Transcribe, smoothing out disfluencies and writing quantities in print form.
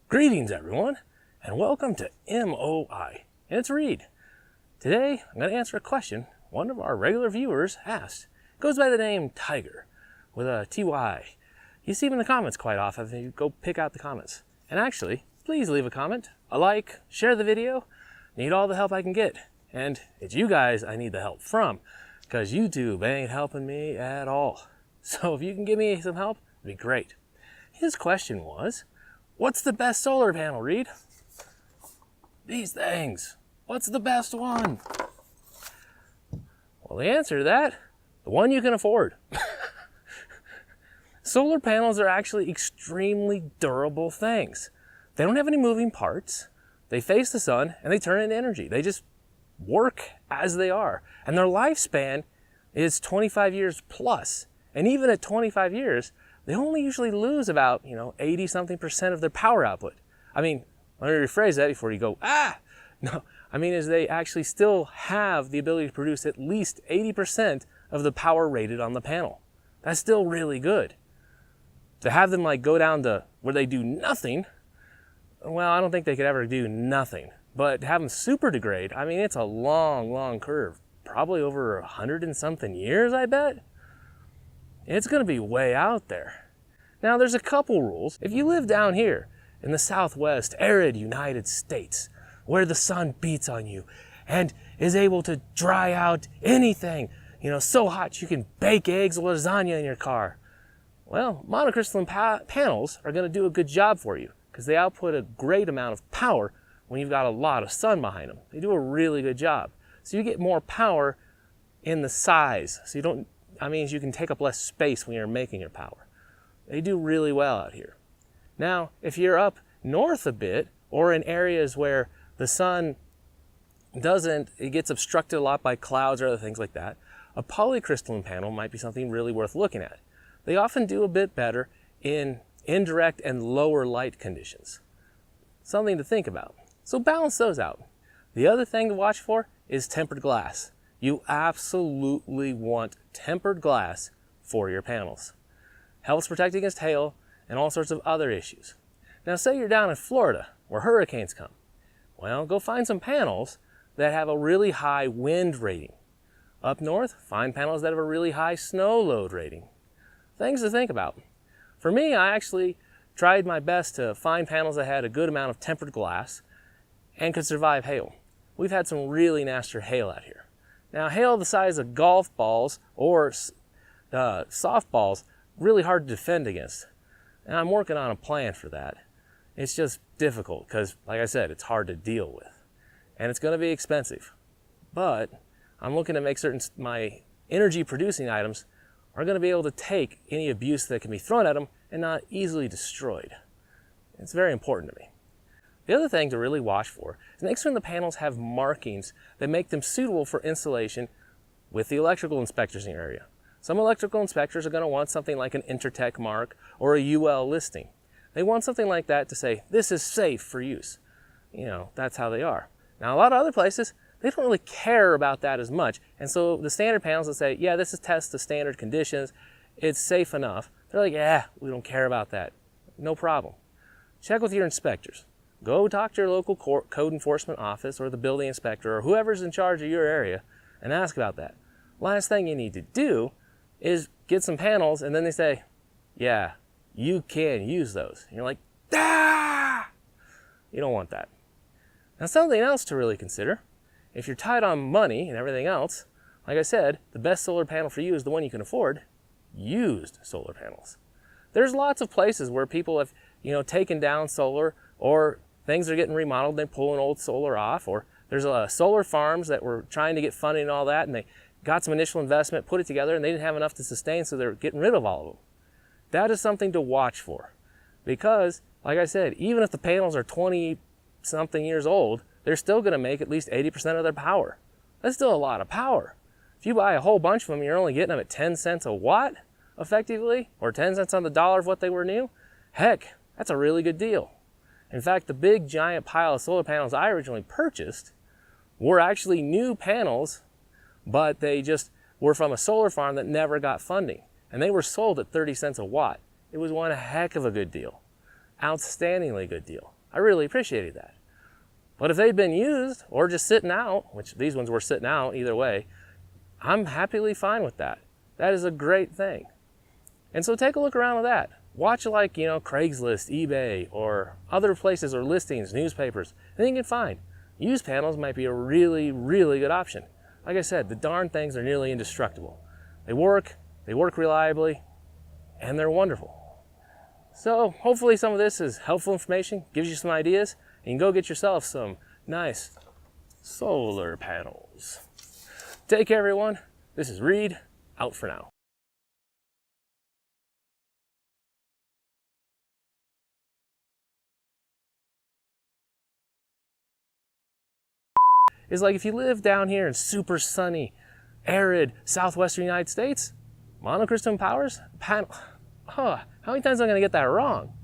Greetings everyone, and welcome to MOI, and it's Reed. Today, I'm going to answer a question one of our regular viewers asked. It goes by the name Tiger, with a TY. You see him in the comments quite often if you go pick out the comments. And actually, please leave a comment, a like, share the video. Need all the help I can get. And it's you guys I need the help from, because YouTube ain't helping me at all. So if you can give me some help, it'd be great. His question was, what's the best solar panel, Reed? These things. What's the best one? Well, the answer to that, the one you can afford. Solar panels are actually extremely durable things. They don't have any moving parts. They face the sun and they turn into energy. They just work as they are. And their lifespan is 25 years plus. And even at 25 years, they only usually lose about, 80-something% of their power output. I mean, let me rephrase that before you go, No, I mean is they actually still have the ability to produce at least 80% of the power rated on the panel. That's still really good. To have them go down to where they do nothing, well, I don't think they could ever do nothing. But to have them super degrade, I mean, it's a long, long curve. Probably over 100 and something years, I bet. It's going to be way out there. Now, there's a couple rules. If you live down here in the Southwest, arid United States, where the sun beats on you and is able to dry out anything, so hot you can bake eggs or lasagna in your car, well, monocrystalline panels are going to do a good job for you because they output a great amount of power when you've got a lot of sun behind them. They do a really good job. So you get more power in the size. So you can take up less space when you're making your power. They do really well out here. Now, if you're up north a bit or in areas where the sun it gets obstructed a lot by clouds or other things like that, a polycrystalline panel might be something really worth looking at. They often do a bit better in indirect and lower light conditions. Something to think about. So balance those out. The other thing to watch for is tempered glass. You absolutely want tempered glass for your panels. Helps protect against hail and all sorts of other issues. Now say you're down in Florida where hurricanes come. Well, go find some panels that have a really high wind rating. Up north, find panels that have a really high snow load rating. Things to think about. For me, I actually tried my best to find panels that had a good amount of tempered glass and could survive hail. We've had some really nasty hail out here. Now, hail the size of golf balls or softballs, really hard to defend against. And I'm working on a plan for that. It's just difficult because, like I said, it's hard to deal with. And it's going to be expensive. But I'm looking to make certain my energy producing items are going to be able to take any abuse that can be thrown at them and not easily destroyed. It's very important to me. The other thing to really watch for is make sure the panels have markings that make them suitable for installation with the electrical inspectors in your area. Some electrical inspectors are going to want something like an Intertech mark or a UL listing. They want something like that to say, this is safe for use. That's how they are. Now, a lot of other places, they don't really care about that as much. And so the standard panels that say, yeah, this is test to standard conditions, it's safe enough. They're like, yeah, we don't care about that. No problem. Check with your inspectors. Go talk to your local code enforcement office or the building inspector or whoever's in charge of your area and ask about that. Last thing you need to do is get some panels and then they say, yeah, you can use those. And you're like, You don't want that. Now, something else to really consider. If you're tight on money and everything else, like I said, the best solar panel for you is the one you can afford, used solar panels. There's lots of places where people have, taken down solar or things are getting remodeled and they're pulling old solar off, or there's solar farms that were trying to get funding and all that and they got some initial investment, put it together, and they didn't have enough to sustain, so they're getting rid of all of them. That is something to watch for because, like I said, even if the panels are 20-something years old, they're still going to make at least 80% of their power. That's still a lot of power. If you buy a whole bunch of them, you're only getting them at 10 cents a watt, effectively, or 10 cents on the dollar of what they were new. Heck, that's a really good deal. In fact, the big giant pile of solar panels I originally purchased were actually new panels, but they just were from a solar farm that never got funding. And they were sold at 30 cents a watt. It was one heck of a good deal. Outstandingly good deal. I really appreciated that. But if they'd been used or just sitting out, which these ones were sitting out either way, I'm happily fine with that. That is a great thing. And so take a look around at that. Watch like, Craigslist, eBay, or other places or listings, newspapers, anything you can find. Used panels might be a really, really good option. Like I said, the darn things are nearly indestructible. They work reliably, and they're wonderful. So hopefully some of this is helpful information, gives you some ideas, and you can go get yourself some nice solar panels. Take care, everyone. This is Reed, out for now. Is like if you live down here in super sunny, arid, southwestern United States, monocrystalline panel, how many times am I gonna get that wrong?